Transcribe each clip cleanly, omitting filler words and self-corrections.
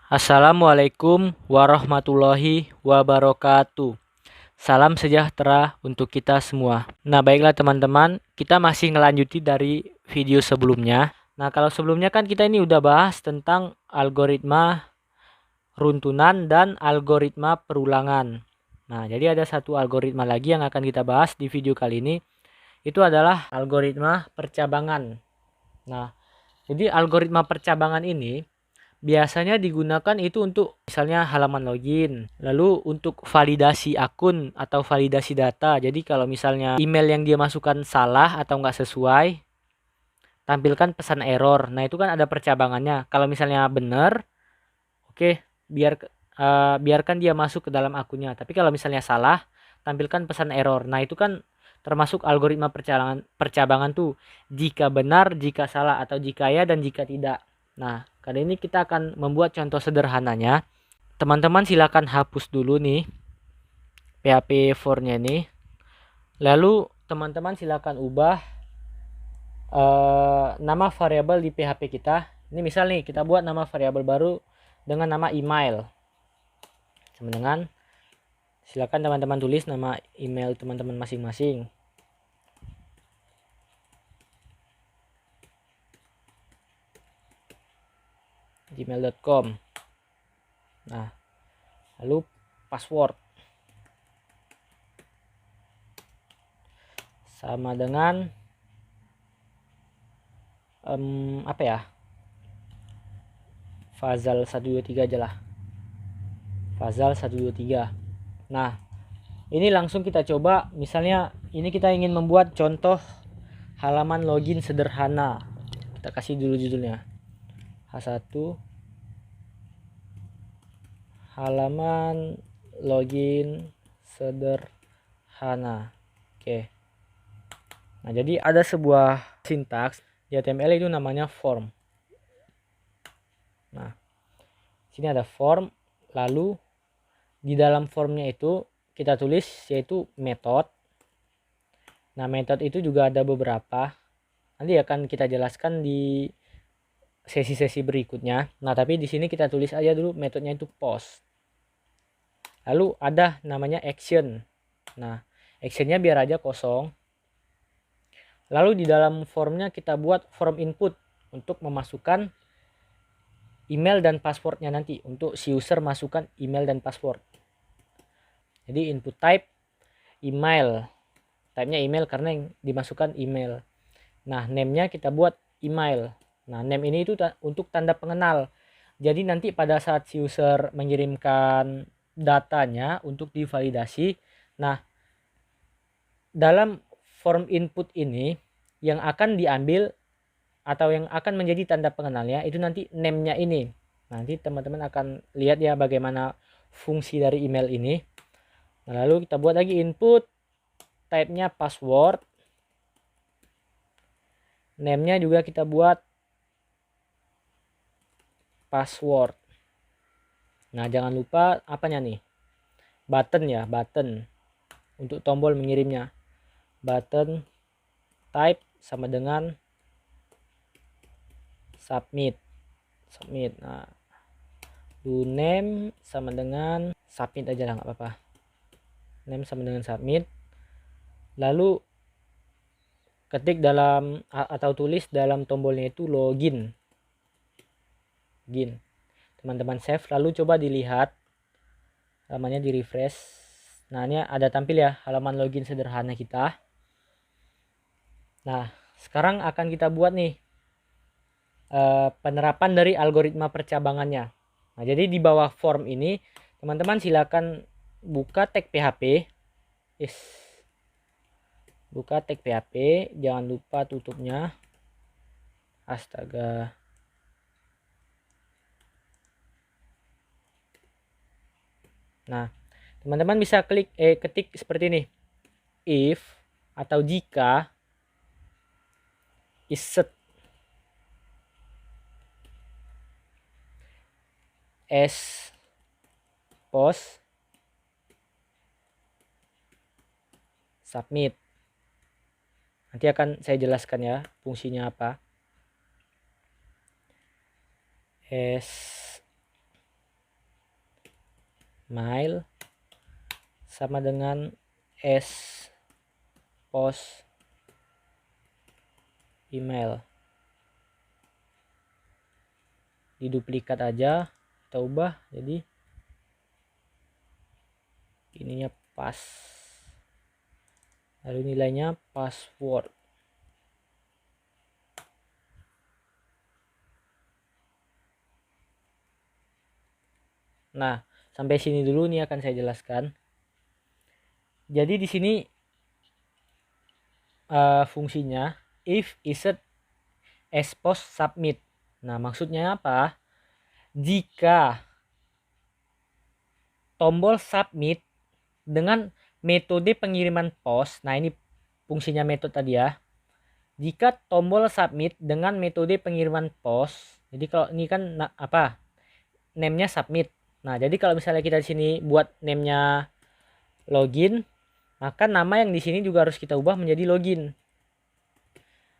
Assalamualaikum warahmatullahi wabarakatuh. Salam sejahtera untuk kita semua. Nah, baiklah teman-teman, kita masih ngelanjuti dari video sebelumnya. Nah, kalau sebelumnya kan kita ini udah bahas tentang algoritma runtunan dan algoritma perulangan. Nah, jadi ada satu algoritma lagi yang akan kita bahas di video kali ini. Itu adalah algoritma percabangan. Nah, jadi algoritma percabangan ini biasanya digunakan itu untuk misalnya halaman login, lalu untuk validasi akun atau validasi data. Jadi kalau misalnya email yang dia masukkan salah atau nggak sesuai, tampilkan pesan error. Nah itu kan ada percabangannya. Kalau misalnya benar, oke, biarkan dia masuk ke dalam akunnya. Tapi kalau misalnya salah, tampilkan pesan error. Nah itu kan termasuk algoritma percabangan tuh. Jika benar, jika salah, atau jika ya dan jika tidak. Nah, kali ini kita akan membuat contoh sederhananya. Teman-teman silakan hapus dulu nih PHP 4-nya nih. Lalu teman-teman silakan ubah nama variabel di PHP kita. Ini misal nih kita buat nama variabel baru dengan nama email. Sama dengan silakan teman-teman tulis nama email teman-teman masing-masing. gmail.com. Nah, lalu password sama dengan apa ya, Fazal 123 aja lah, Fazal 123. Nah ini langsung kita coba. Misalnya ini kita ingin membuat contoh halaman login sederhana. Kita kasih dulu judulnya H1 halaman login sederhana. Oke. Nah, jadi ada sebuah sintaks di HTML itu namanya form. Nah, sini ada form, lalu di dalam formnya itu kita tulis yaitu method. Nah, method itu juga ada beberapa. Nanti akan kita jelaskan di sesi-sesi berikutnya. Nah, tapi di sini kita tulis aja dulu metodenya itu post. Lalu ada namanya action. Nah, actionnya biar aja kosong. Lalu di dalam formnya kita buat form input untuk memasukkan email dan passwordnya nanti. Untuk si user masukkan email dan password. Jadi input type email. Type-nya email karena yang dimasukkan email. Nah, name-nya kita buat email. Nah, name ini itu untuk tanda pengenal. Jadi nanti pada saat si user mengirimkan datanya untuk divalidasi, nah dalam form input ini yang akan diambil atau yang akan menjadi tanda pengenalnya itu nanti name-nya ini. Nanti teman-teman akan lihat ya bagaimana fungsi dari email ini. Nah, lalu kita buat lagi input, type-nya password, name-nya juga kita buat password. Nah, jangan lupa apanya nih? Button ya, button. Untuk tombol mengirimnya. Button type sama dengan submit. Submit. Nah, do name sama dengan submit aja lah, nggak apa-apa. Name sama dengan submit. Lalu ketik dalam atau tulis dalam tombolnya itu login. Login. Teman-teman save, lalu coba dilihat halamannya, di refresh. Nah, ini ada tampil ya halaman login sederhana kita. Nah, sekarang akan kita buat nih penerapan dari algoritma percabangannya. Nah, jadi di bawah form ini teman-teman silakan buka tag PHP. Buka tag PHP, jangan lupa tutupnya. Astaga. Nah, teman-teman bisa ketik seperti ini. If atau jika is set as post submit. Nanti akan saya jelaskan ya fungsinya apa. As mail sama dengan s post email. Diduplikat aja, kita ubah jadi ininya pas, lalu nilainya password. Nah, sampai sini dulu nih akan saya jelaskan. Jadi di sini fungsinya if isn't as post submit. Nah, maksudnya apa? Jika tombol submit dengan metode pengiriman pos, nah ini fungsinya metode tadi ya. Jika tombol submit dengan metode pengiriman pos, jadi kalau ini kan apa? Name-nya submit. Nah, jadi kalau misalnya kita di sini buat name-nya login, maka nama yang di sini juga harus kita ubah menjadi login.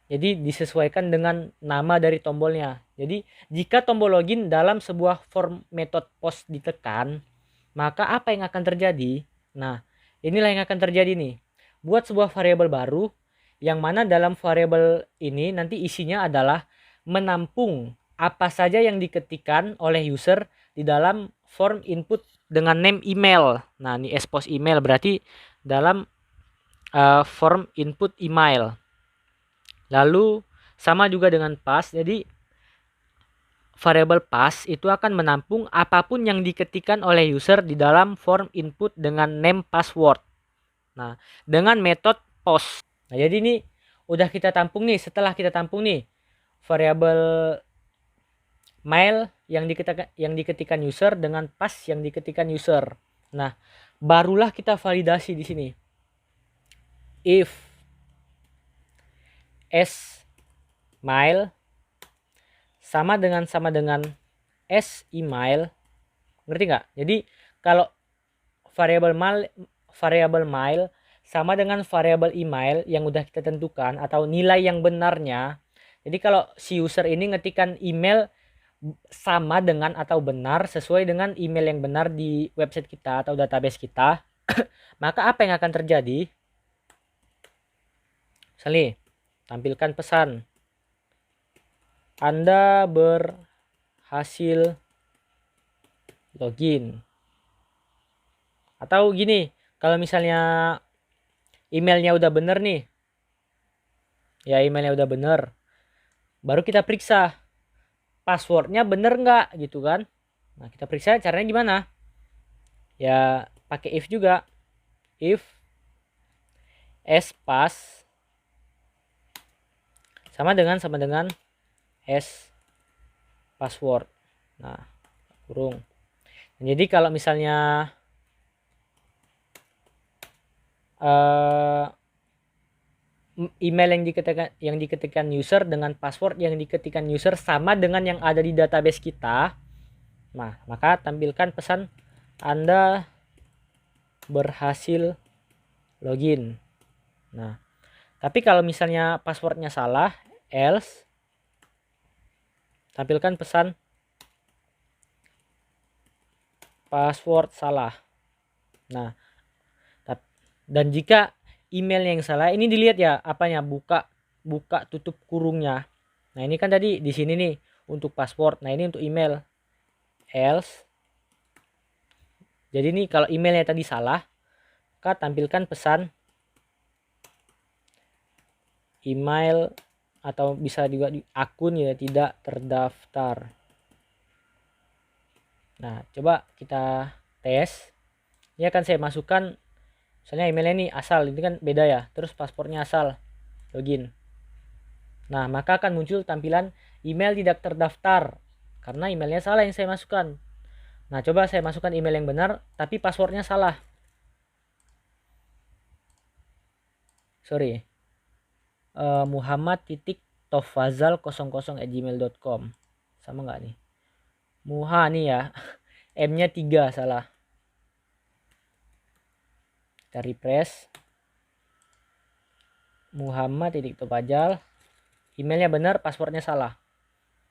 Jadi disesuaikan dengan nama dari tombolnya. Jadi jika tombol login dalam sebuah form method post ditekan, maka apa yang akan terjadi? Nah, inilah yang akan terjadi nih. Buat sebuah variabel baru yang mana dalam variabel ini nanti isinya adalah menampung apa saja yang diketikkan oleh user di dalam form input dengan name email. Nah, ini expose email berarti dalam form input email. Lalu sama juga dengan pass. Jadi variabel pass itu akan menampung apapun yang diketikkan oleh user di dalam form input dengan name password. Nah, dengan metode post. Nah, jadi ini udah kita tampung nih. Setelah kita tampung nih variabel mail yang diketikkan user dengan pass yang diketikkan user. Nah, barulah kita validasi di sini. If s mail sama dengan s email, ngerti nggak? Jadi kalau variabel mail sama dengan variabel email yang udah kita tentukan atau nilai yang benarnya. Jadi kalau si user ini ngetikkan email sama dengan atau benar sesuai dengan email yang benar di website kita atau database kita, maka apa yang akan terjadi? Misalnya, tampilkan pesan Anda berhasil login. Atau gini, kalau misalnya emailnya udah bener nih, ya emailnya udah bener, baru kita periksa passwordnya bener nggak gitu kan. Nah, kita periksa caranya gimana? Ya pakai if juga. If s pass sama dengan s password. Nah, kurung. Jadi kalau misalnya email yang diketikkan user dengan password yang diketikkan user sama dengan yang ada di database kita, nah maka tampilkan pesan Anda berhasil login. Nah, tapi kalau misalnya passwordnya salah, else tampilkan pesan password salah. Nah, dan jika email yang salah, ini dilihat ya apanya, buka tutup kurungnya. Nah, ini kan tadi di sini nih untuk password. Nah, ini untuk email. Else. Jadi nih kalau emailnya tadi salah, maka tampilkan pesan email atau bisa juga di akun ya tidak terdaftar. Nah, coba kita tes. Ini akan saya masukkan misalnya emailnya ini asal, ini kan beda ya. Terus paspornya asal, login. Nah, maka akan muncul tampilan email tidak terdaftar karena emailnya salah yang saya masukkan. Nah, coba saya masukkan email yang benar tapi passwordnya salah. Sorry. Muhammad.tofazal00@gmail.com. Sama nggak nih? Muha nih ya. M-nya 3 salah. Kita refresh. Muhammad.tofazal. Emailnya benar, passwordnya salah.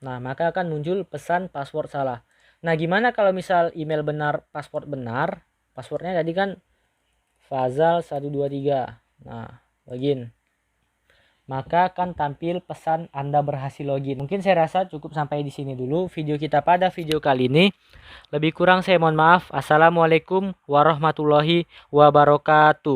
Nah, maka akan muncul pesan password salah. Nah, gimana kalau misal email benar, paspor benar, passwordnya tadi kan Fazal 123. Nah, login. Maka akan tampil pesan Anda berhasil login. Mungkin saya rasa cukup sampai di sini dulu video kita pada video kali ini. Lebih kurang saya mohon maaf. Assalamualaikum warahmatullahi wabarakatuh.